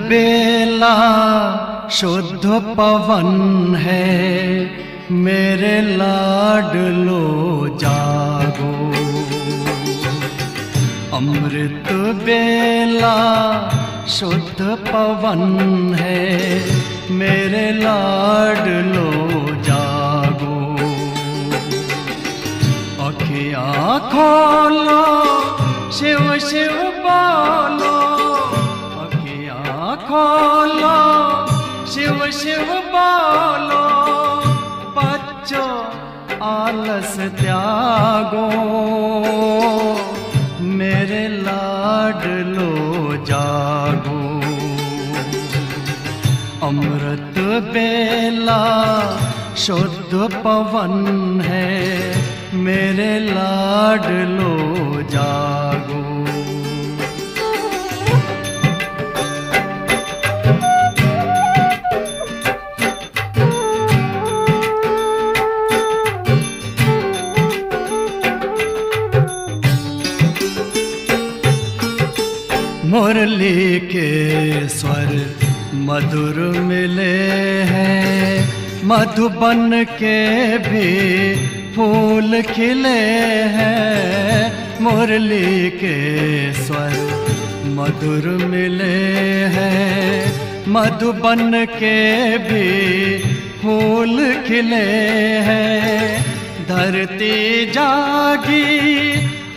बेला शुद्ध पवन है, मेरे लाडलो जागो। अमृत बेला शुद्ध पवन है, मेरे लाडलो जागो। अखियाँ खोलो, शिव शिव बोलो, अखियाँ खोलो, शिव शिव बोलो। बच्चों आलस त्यागो, मेरे लाडलो जागो। अमृत बेला शुद्ध पवन है, मेरे लाडलो जागो। मुरली के स्वर मधुर मिले हैं, मधुबन के भी फूल खिले हैं। मुरली के स्वर मधुर मिले हैं, मधुबन के भी फूल खिले हैं। धरती जागी,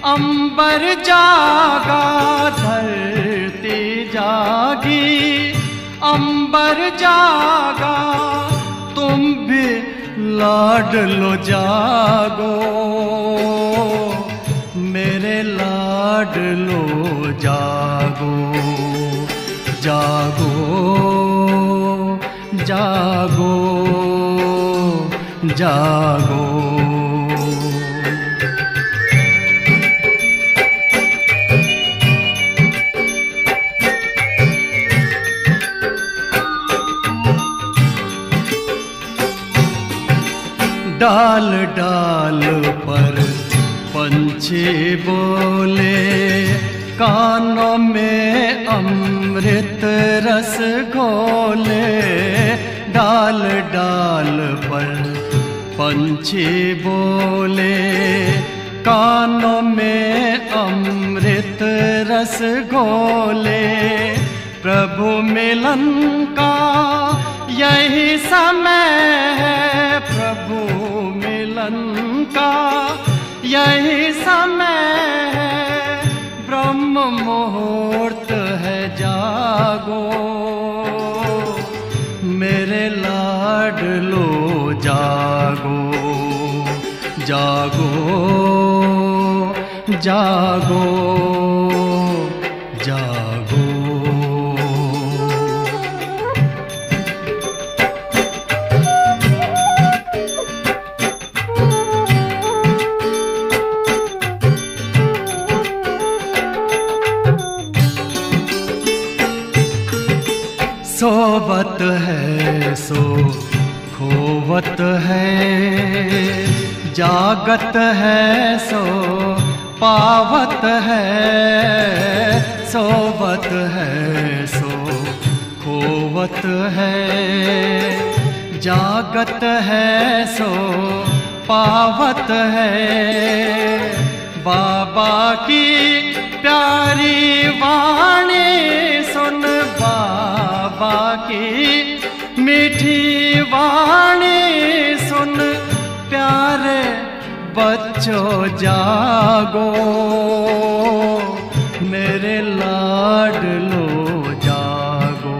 अंबर जागा, धरती जागी, अंबर जागा। तुम भी लाडलो जागो, मेरे लाडलो जागो। जागो जागो जागो। डाल डाल पर पंछी बोले, कानों में अमृत रस घोले। डाल डाल पर पंछी बोले, कानों में अमृत रस घोले। प्रभु मिलन का यही समय है, प्रभु मिलन का यही समय है। ब्रह्म मुहूर्त है, जागो, मेरे लाडलो जागो। जागो जागो जागो। सोवत है सो खोवत है, जागत है सो पावत है। सोवत है सो खोवत है, जागत है सो पावत है। बाबा की प्यारी वाणी सुन, बाबा की मीठी वाणी सुन। प्यारे बच्चों जागो, मेरे लाडलो जागो।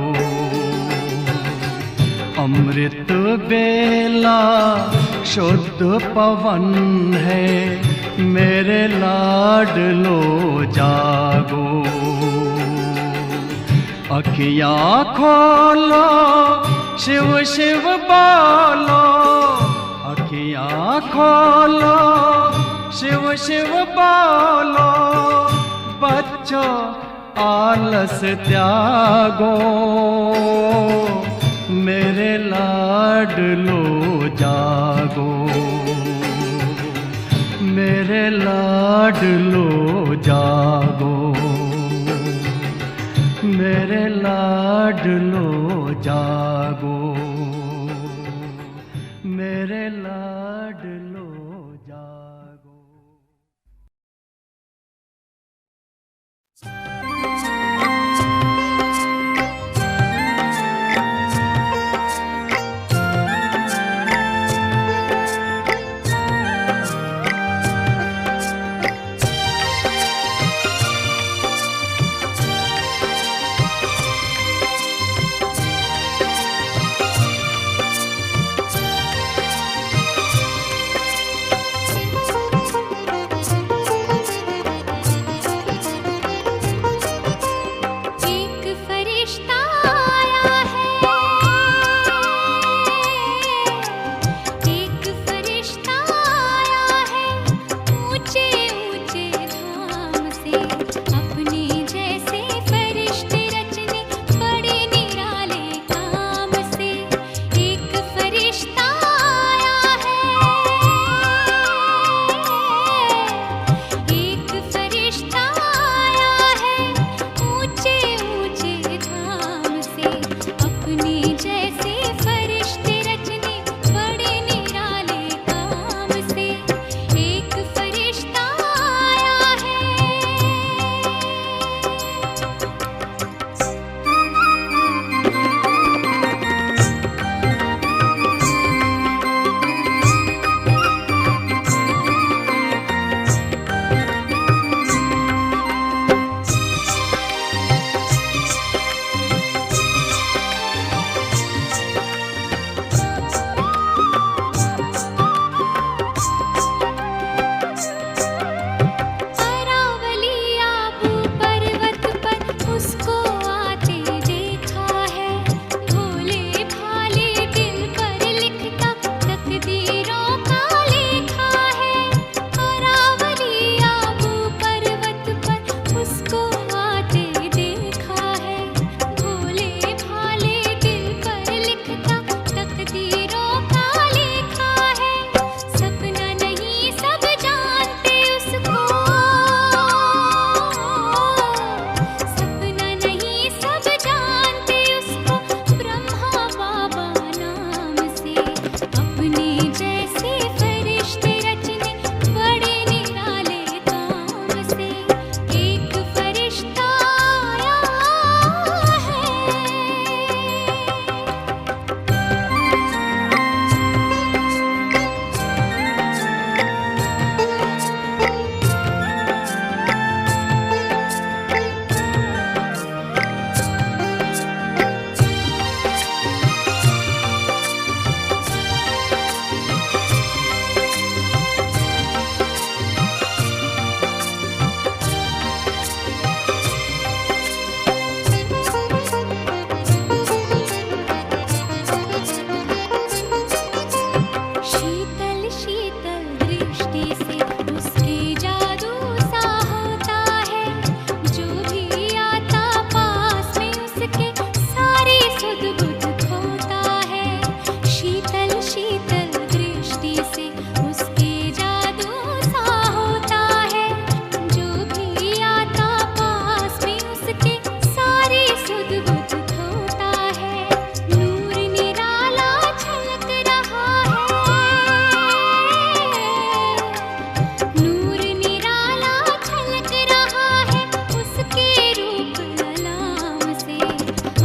अमृत बेला शुद्ध पवन है, मेरे लाडलो जागो। अखियाँ खोलो, शिव शिव बोलो, अखियाँ खोलो, शिव शिव बोलो। बच्चों आलस त्यागो, मेरे लाडलो जागो। मेरे लाडलो जागो, मेरे लाडलो जागो, मेरे लाडलो जागो।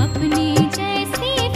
अपने जैसे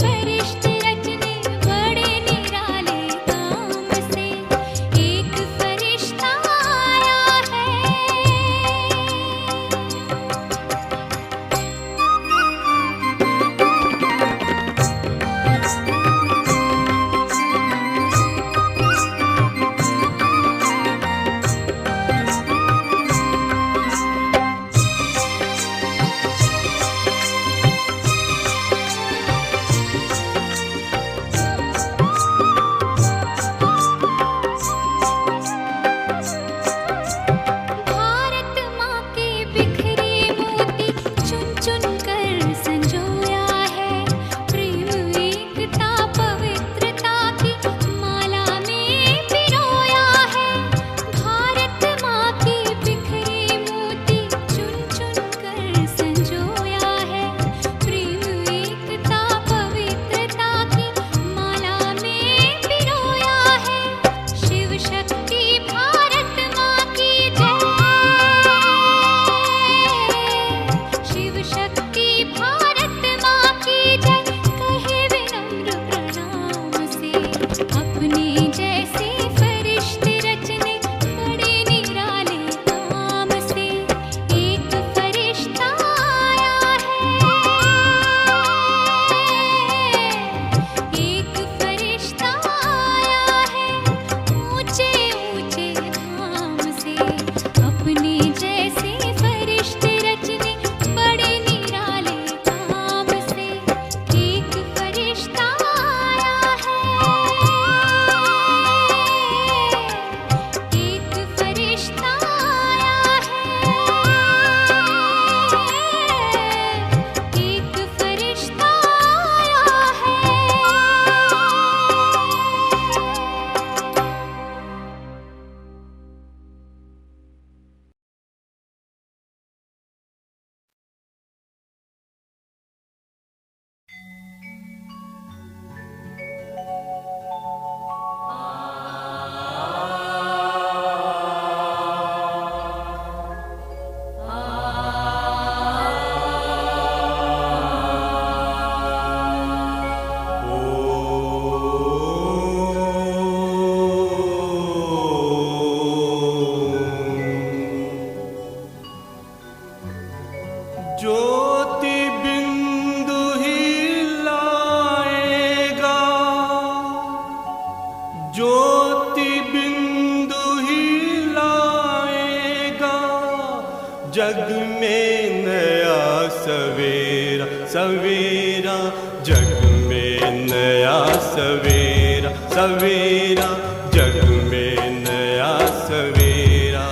जग में नया सवेरा, सवेरा जग में नया सवेरा।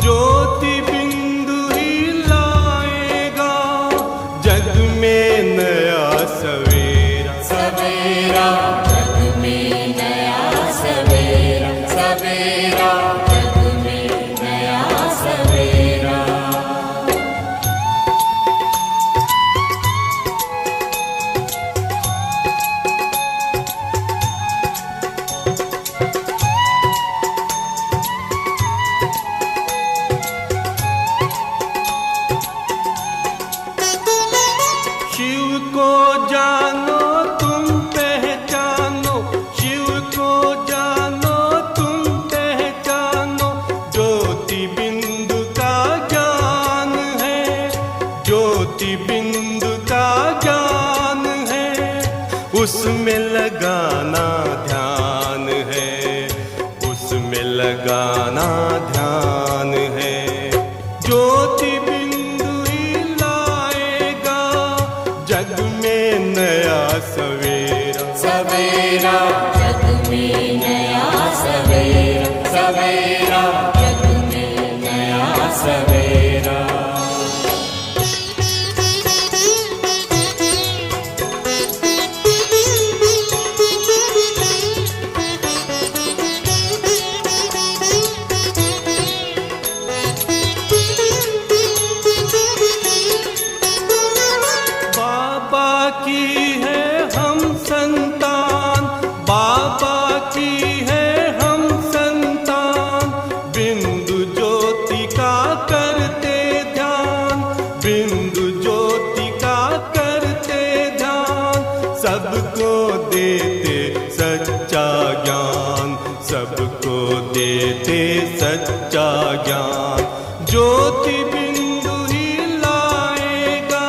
ज्योति बिंदु ही लाएगा जग में नया सवेरा, सवेरा जग में नया सवेरा, सवेरा जग में नया सवेरा। शिव को जानो तुम पहचानो, शिव को जानो तुम पहचानो। ज्योति बिंदु का ज्ञान है, ज्योति बिंदु का ज्ञान है। उसमें लगाना ध्यान है, उसमें लगाना ध्यान है। ज्योति बिंदु ही लाएगा जग में नया सवेरा, सवेरा जग में नया सवेरा, सवेरा जग में नया सवेरा। बाबा की है हम संतान, बाबा की है हम संतान। बिंदु ज्योति का करते ध्यान, बिंदु ज्योति का करते ध्यान। सबको देते सच्चा ज्ञान, सबको देते सच्चा ज्ञान। ज्योति बिंदु ही लाएगा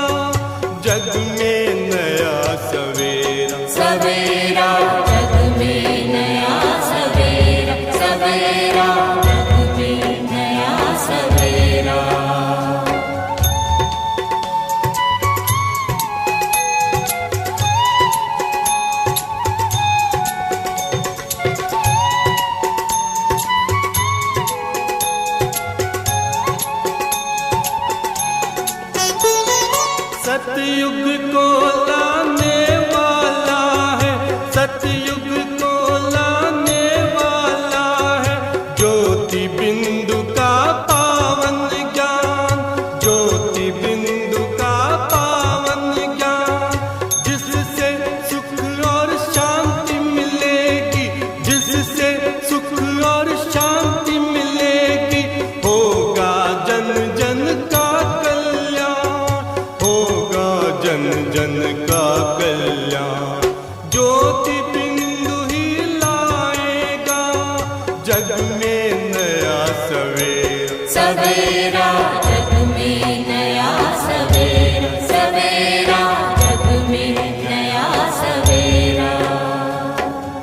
जग में नया सवेरा, सवेरा जग में नया सवेरा, सवेरा जग में नया सवेरा। सतयुग को लाने वाला है, सतयुग को लाने वाला है। ज्योति बिंदु का पावन ज्ञान, ज्योति बिंदु का पावन ज्ञान। जिससे सुख और शांति मिलेगी, जिससे सुख और शांति मिलेगी। होगा जन जन का कल्याण, होगा जन जन का कल्याण। ज्योति बिंदु ही लाएगा जग में नया सवेरा, सवेरा जग में नया सवेरा, सवेरा जग में नया सवेरा।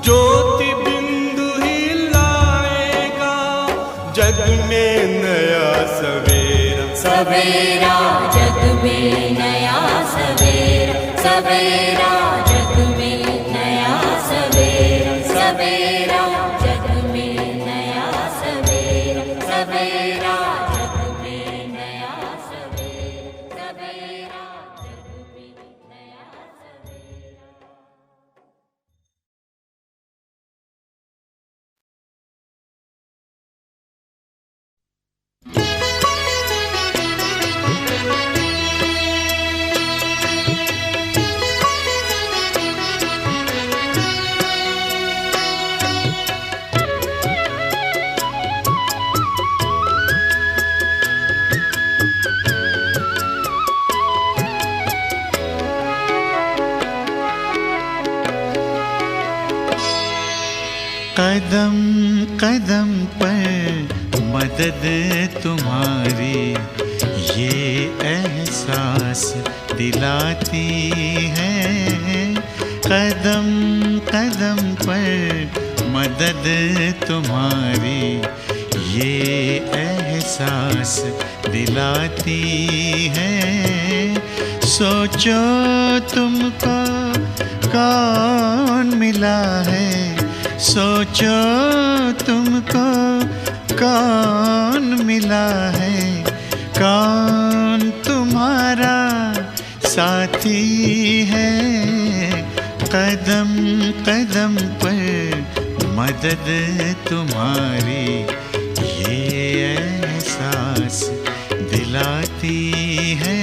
ज्योति बिंदु ही लाएगा जग में नया सवेरा, सवेरा जग में नया सवेरा, सवेरा जग में नया सवेरा, सवेरा जग में नया सवेरा, सवेरा जग में नया सवेरा, सवेरा जग में नया सवेरा। कदम कदम पर मदद तुम्हारी ये एहसास दिलाती है। कदम कदम पर मदद तुम्हारी ये एहसास दिलाती है। सोचो तुमको कौन मिला है, सोचो तुमको कौन मिला है, कौन तुम्हारा साथी है। कदम कदम पर मदद तुम्हारी ये एहसास दिलाती है।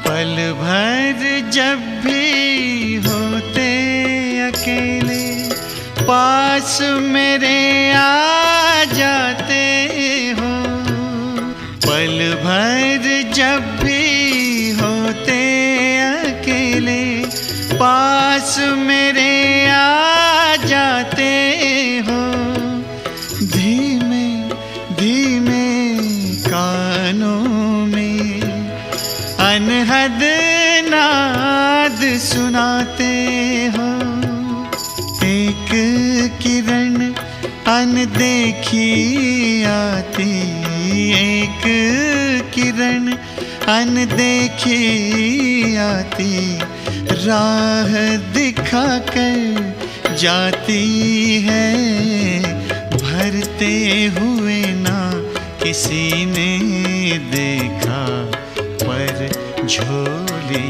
पल भर जब भी होते अकेले, पास मेरे आ जाते हो। पल भर जब भी होते अकेले, पास मेरे आ जाते हो। धीमे धीमे कानों में अनहद नाद सुनाते हो। एक किरण अनदेखी आती, एक किरण अनदेखी आती, राह दिखाकर जाती है। भरते हुए ना किसी ने देखा, पर झोली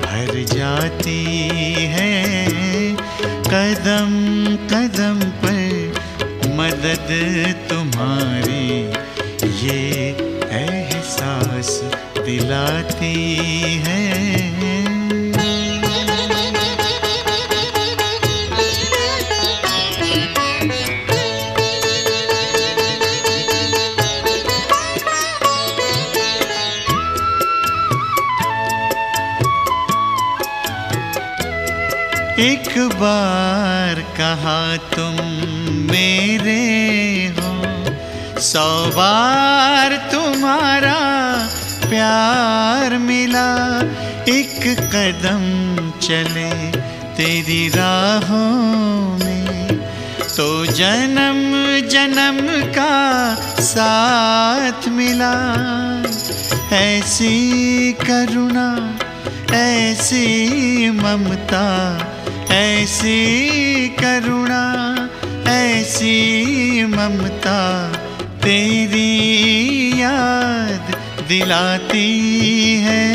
भर जाती है। कदम कदम पर मदद तुम्हारी ये एहसास दिलाती है। एक बार कहा तुम मेरे हो, 100 बार तुम्हारा प्यार मिला। एक कदम चले तेरी राहों में, तो जन्म जन्म का साथ मिला। ऐसी करुणा, ऐसी ममता, ऐसी करुणा, ऐसी ममता, तेरी याद दिलाती है।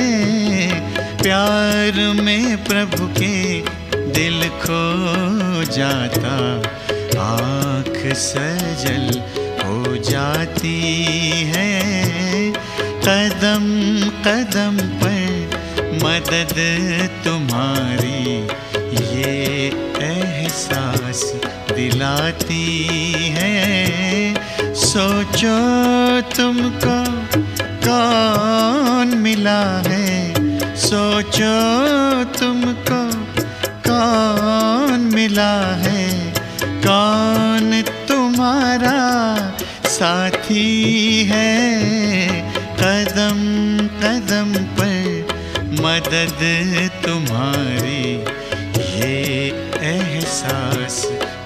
प्यार में प्रभु के दिल खो जाता, आँख सजल हो जाती है। कदम कदम पर मदद तुम्हारी ये एहसास दिलाती है। सोचो तुमको कौन मिला है, सोचो तुमको कौन मिला है, कौन तुम्हारा साथी है। कदम कदम पर मदद तुम्हारी ये एहसास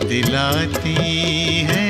दिलाती है।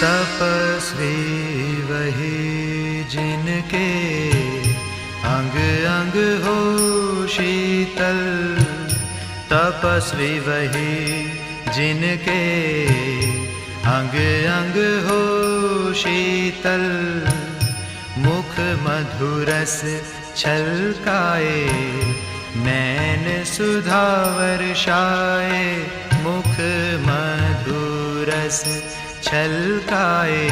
तपस्वी वही जिनके अंग अंग हो शीतल, मुख मधुरस छलकाए नैन सुधा वर्षाए, मुख मधुरस छलकाए।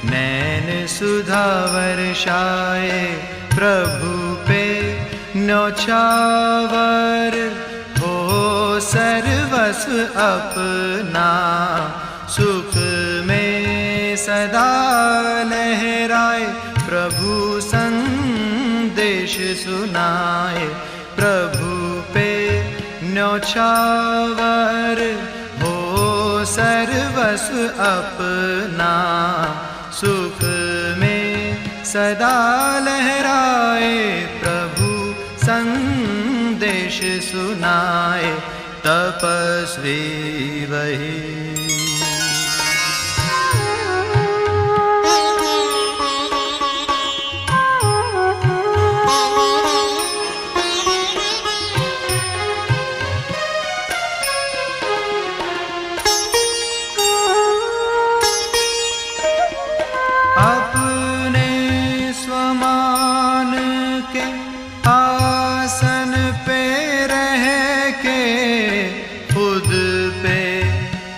नैन सुधा वर्षाए, प्रभु पे न्योछावर, हो सर्वस्व अपना। सुख में सदा लहराए, प्रभु संदेश सुनाए। प्रभु पे न्योछावर, हो सर्वस्व अपना। सुख में सदा लहराए, प्रभु संदेश सुनाए। तपस्वी वही, अपने स्वमान के आसन पे रह के, खुद पे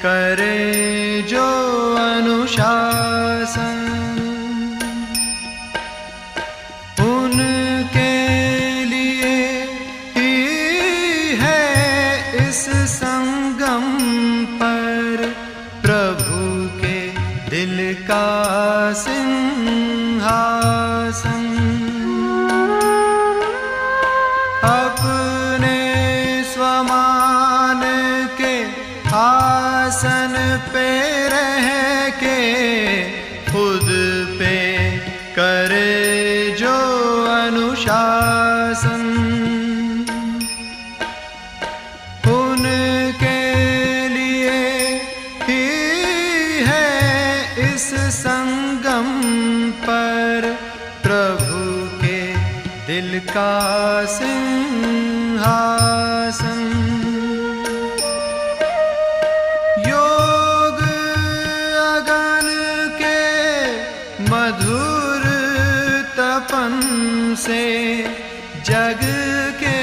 करे जो अनुशासन। उनके लिए ही है इस संगम पर प्रभु के दिल का सिंहासन। अपने स्वमान के आसन पे रह के, खुद पे करे जो अनुशासन। उनके लिए ही है इस संगम पर प्रभु के दिल का सिंहासन। योग अगन के मधुर तपन से, जग के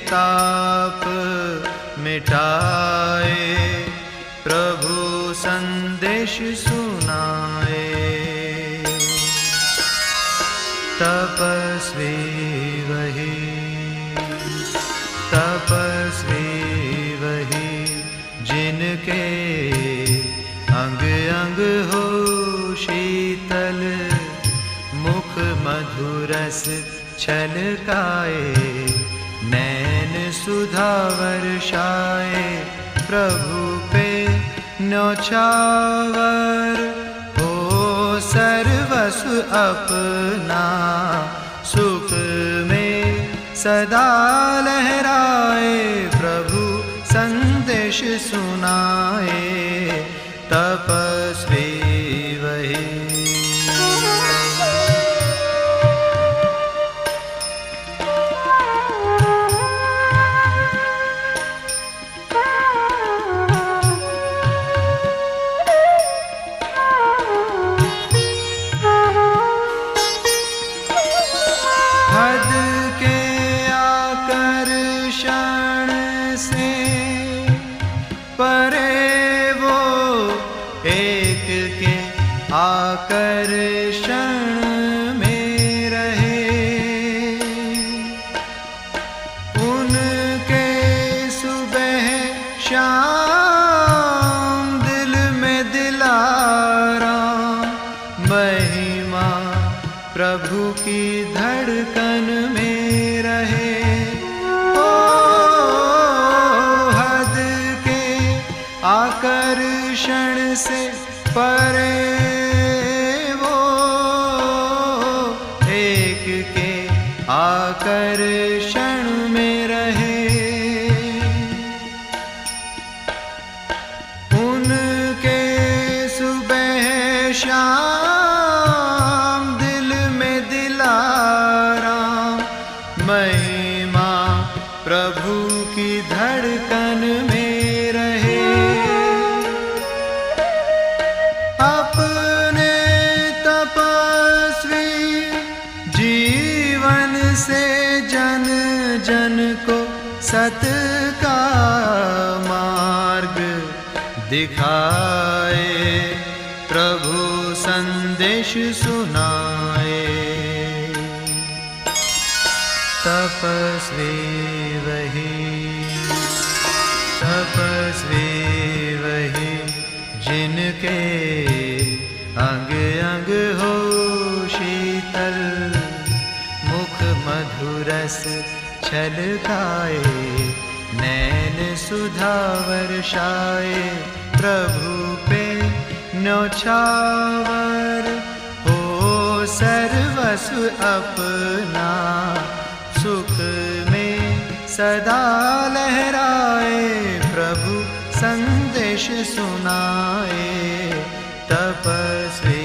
ताप मिटाए। प्रभु संदेश सुनाए। तपस्वी वही, तपस्वी वही, जिनके अंग अंग हो शीतल। मुख मधुरस छलकाए, नैन सुधा वर्षाए। प्रभु पे न्योछावर, हो सर्वस्व अपना। सुख में सदा लहराए, प्रभु संदेश सुनाए। तपस्वी वही, हद के आकर्षण से परे वो, एक के आकर्षण में रहे। उनके सुबह शाम दिल में दिलारा। महिमा प्रभु की धड़कन में रहे। ओ हद के आकर्षण से परे वो, एक के आकर्षण में रहे। उनके सुबह शाम दिल में दिलारा। महिमा प्रभु की धड़कन में रहे। अपने तपस्वी जीवन से जन जन सत का मार्ग दिखाए, प्रभु संदेश सुनाए। तपस्वी वही जिनके अंग अंग हो शीतल, मुख मधुरस छलकाए, नैन सुधा वर्षाए, प्रभु पे न्योछावर हो सर्वस्व अपना, सुख में सदा लहराए, प्रभु संदेश सुनाए। तपस्वी